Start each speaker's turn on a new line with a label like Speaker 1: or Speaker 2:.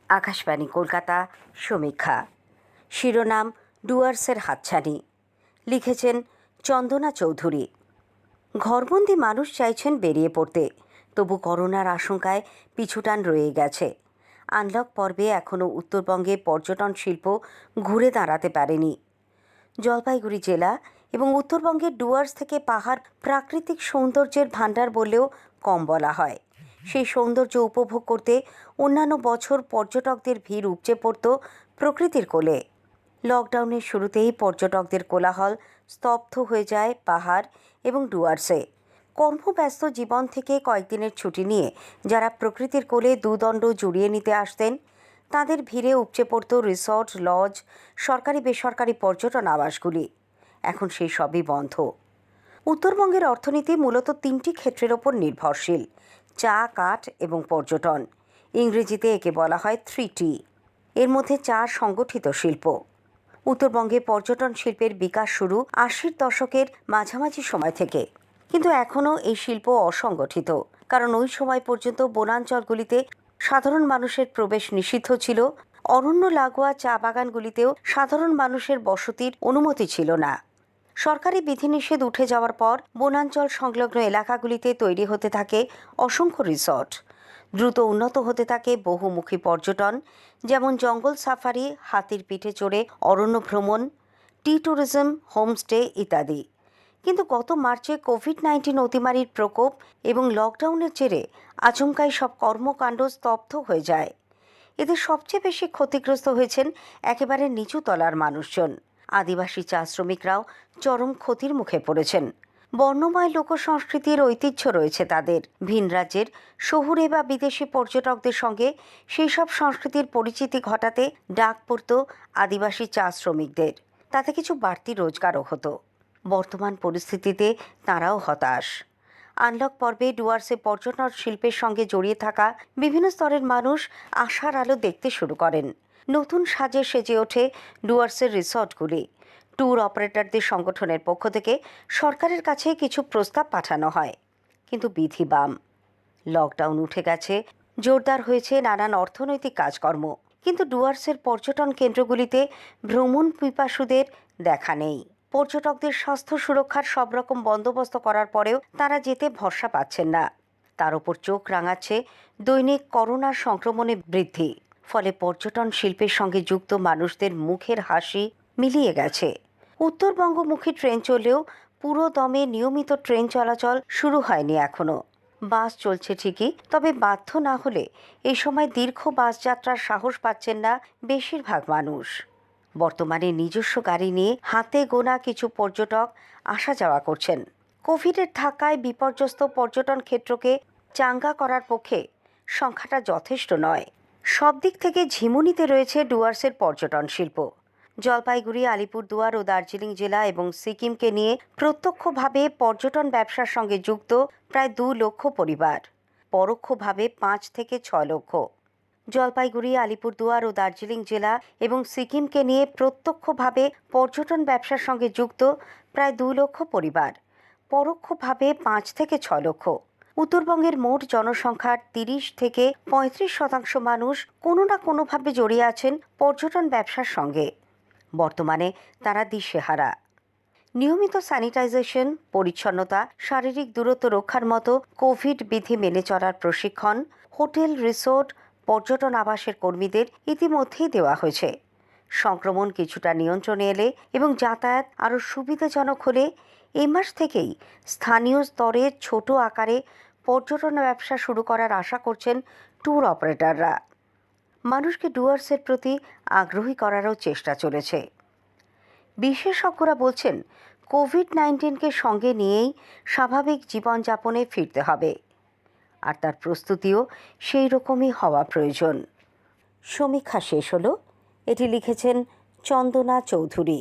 Speaker 1: আকাশবাণী কলকাতা সমীক্ষা। শিরোনাম ডুয়ার্সের হাতছানি। লিখেছেন চন্দনা চৌধুরী। ঘরবন্দি মানুষ চাইছেন বেরিয়ে পড়তে, তবু করোনার আশঙ্কায় পিছুটান রয়ে গেছে। আনলক পর্বে এখনও উত্তরবঙ্গে পর্যটন শিল্প ঘুরে দাঁড়াতে পারেনি। জলপাইগুড়ি জেলা এবং উত্তরবঙ্গের ডুয়ার্স থেকে পাহাড় প্রাকৃতিক সৌন্দর্যের ভাণ্ডার বললেও কম বলা হয়। সেই সৌন্দর্য উপভোগ করতে অন্যান্য বছর পর্যটকদের ভিড় উপচে পড়ত প্রকৃতির কোলে। লকডাউনের শুরুতেই পর্যটকদের কোলাহল স্তব্ধ হয়ে যায় পাহাড় এবং ডুয়ার্সে। কর্মব্যস্ত জীবন থেকে কয়েকদিনের ছুটি নিয়ে যারা প্রকৃতির কোলে দুদণ্ড জুড়িয়ে নিতে আসতেন, তাদের ভিড়ে উপচে পড়ত রিসর্ট, লজ, সরকারি বেসরকারি পর্যটন আবাসগুলি। এখন সেই সবই বন্ধ। উত্তরবঙ্গের অর্থনীতি মূলত তিনটি ক্ষেত্রের ওপর নির্ভরশীল: চা, কাঠ এবং পর্যটন। ইংরেজিতে একে বলা হয় 3T। এর মধ্যে চা সংগঠিত শিল্প। উত্তরবঙ্গে পর্যটন শিল্পের বিকাশ শুরু 80-র দশকের মাঝামাঝি সময় থেকে, কিন্তু এখনও এই শিল্প অসংগঠিত। কারণ ওই সময় পর্যন্ত বনাঞ্চলগুলিতে সাধারণ মানুষের প্রবেশ নিষিদ্ধ ছিল। অরণ্য লাগোয়া চা বাগানগুলিতেও সাধারণ মানুষের বসতির অনুমতি ছিল না। সরকারি বিধিনিষেধ উঠে যাওয়ার পর বনাঞ্চল সংলগ্ন এলাকাগুলিতে তৈরি হতে থাকে অসংখ্য রিসর্ট। দ্রুত উন্নত হতে থাকে বহুমুখী পর্যটন, যেমন জঙ্গল সাফারি, হাতির পিঠে চড়ে অরণ্য ভ্রমণ, টি ট্যুরিজম, হোমস্টে ইত্যাদি। কিন্তু গত মার্চে কোভিড-19 অতিমারির প্রকোপ এবং লকডাউনের জেরে আচমকাই সব কর্মকাণ্ড স্তব্ধ হয়ে যায়। এতে সবচেয়ে বেশি ক্ষতিগ্রস্ত হয়েছেন একেবারে নিচু তলার মানুষজন। আদিবাসী চা শ্রমিকরাও চরম ক্ষতির মুখে পড়েছেন। বর্ণময় লোকসংস্কৃতির ঐতিহ্য রয়েছে তাদের। ভিন রাজ্যের শহুরে বা বিদেশি পর্যটকদের সঙ্গে সেই সব সংস্কৃতির পরিচিতি ঘটাতে ডাক পড়ত আদিবাসী চা শ্রমিকদের। তাতে কিছু বাড়তি রোজগারও হতো। বর্তমান পরিস্থিতিতে তাঁরাও হতাশ। আনলক পর্বে ডুয়ার্সে পর্যটন শিল্পের সঙ্গে জড়িয়ে থাকা বিভিন্ন স্তরের মানুষ আশার আলো দেখতে শুরু করেন। নতুন সাজে সেজে ওঠে ডুয়ার্সের রিসর্টগুলি। ট্যুর অপারেটরদের সংগঠনের পক্ষ থেকে সরকারের কাছে কিছু প্রস্তাব পাঠানো হয়, কিন্তু বিধি বাম। লকডাউন উঠে গেছে, জোরদার হয়েছে নানান অর্থনৈতিক কাজকর্ম, কিন্তু ডুয়ার্সের পর্যটন কেন্দ্রগুলিতে ভ্রমণ পিপাসুদের দেখা নেই। পর্যটকদের স্বাস্থ্য সুরক্ষার সব রকম বন্দোবস্ত করার পরেও তারা যেতে ভরসা পাচ্ছেন না। তার উপর চোখ রাঙাচ্ছে দৈনিক করোনা সংক্রমণে বৃদ্ধি। ফলে পর্যটন শিল্পের সঙ্গে যুক্ত মানুষদের মুখের হাসি মিলিয়ে গেছে। উত্তরবঙ্গমুখী ট্রেন চললেও পুরো দমে নিয়মিত ট্রেন চলাচল শুরু হয়নি এখনো। বাস চলছে ঠিকই, তবে বাধ্য না হলে এই সময় দীর্ঘ বাস যাত্রার সাহস পাচ্ছেন না বেশিরভাগ মানুষ। বর্তমানে নিজস্ব গাড়ি নিয়ে হাতে গোনা কিছু পর্যটক আসা যাওয়া করছেন। কোভিডের ধাক্কায় বিপর্যস্ত পর্যটন ক্ষেত্রকে চাঙ্গা করার পক্ষে সংখ্যাটা যথেষ্ট নয়। সব দিক থেকে ঝিমুনিতে রয়েছে ডুয়ার্সের পর্যটন শিল্প। জলপাইগুড়ি, আলিপুরদুয়ার ও দার্জিলিং জেলা এবং সিকিমকে নিয়ে প্রত্যক্ষভাবে পর্যটন ব্যবসার সঙ্গে যুক্ত প্রায় 2 লক্ষ পরিবার, পরোক্ষভাবে 5 থেকে 6 লক্ষ। জলপাইগুড়ি, আলিপুরদুয়ার ও দার্জিলিং জেলা এবং সিকিমকে নিয়ে প্রত্যক্ষভাবে পর্যটন ব্যবসার সঙ্গে যুক্ত প্রায় 2 লক্ষ পরিবার, পরোক্ষভাবে 5 থেকে 6 লক্ষ। উত্তরবঙ্গের মোট জনসংখ্যার 30 থেকে 35% মানুষ কোনো না কোনোভাবে জড়িয়ে আছেন পর্যটন ব্যবসার সঙ্গে। বর্তমানে তারা দিশেহারা। নিয়মিত স্যানিটাইজেশন, পরিচ্ছন্নতা, শারীরিক দূরত্ব রক্ষার মতো কোভিড বিধি মেনে চলার প্রশিক্ষণ হোটেল, রিসোর্ট, পর্যটন আবাসের কর্মীদের ইতিমধ্যেই দেওয়া হয়েছে। সংক্রমণ কিছুটা নিয়ন্ত্রণে এলে এবং যাতায়াত আরও সুবিধাজনক হলে এই মাস থেকেই স্থানীয় স্তরে ছোট আকারে পর্যটন ব্যবসা শুরু করার আশা করছেন ট্যুর অপারেটররা। মানুষকে ডুয়ার্সের প্রতি আগ্রহী করারও চেষ্টা চলেছে। বিশেষজ্ঞরা বলছেন, কোভিড-19কে সঙ্গে নিয়েই স্বাভাবিক জীবনযাপনে ফিরতে হবে, আর তার প্রস্তুতিও সেই রকমই হওয়া প্রয়োজন। সমীক্ষা শেষ হলো। এটি লিখেছেন চন্দনা চৌধুরী।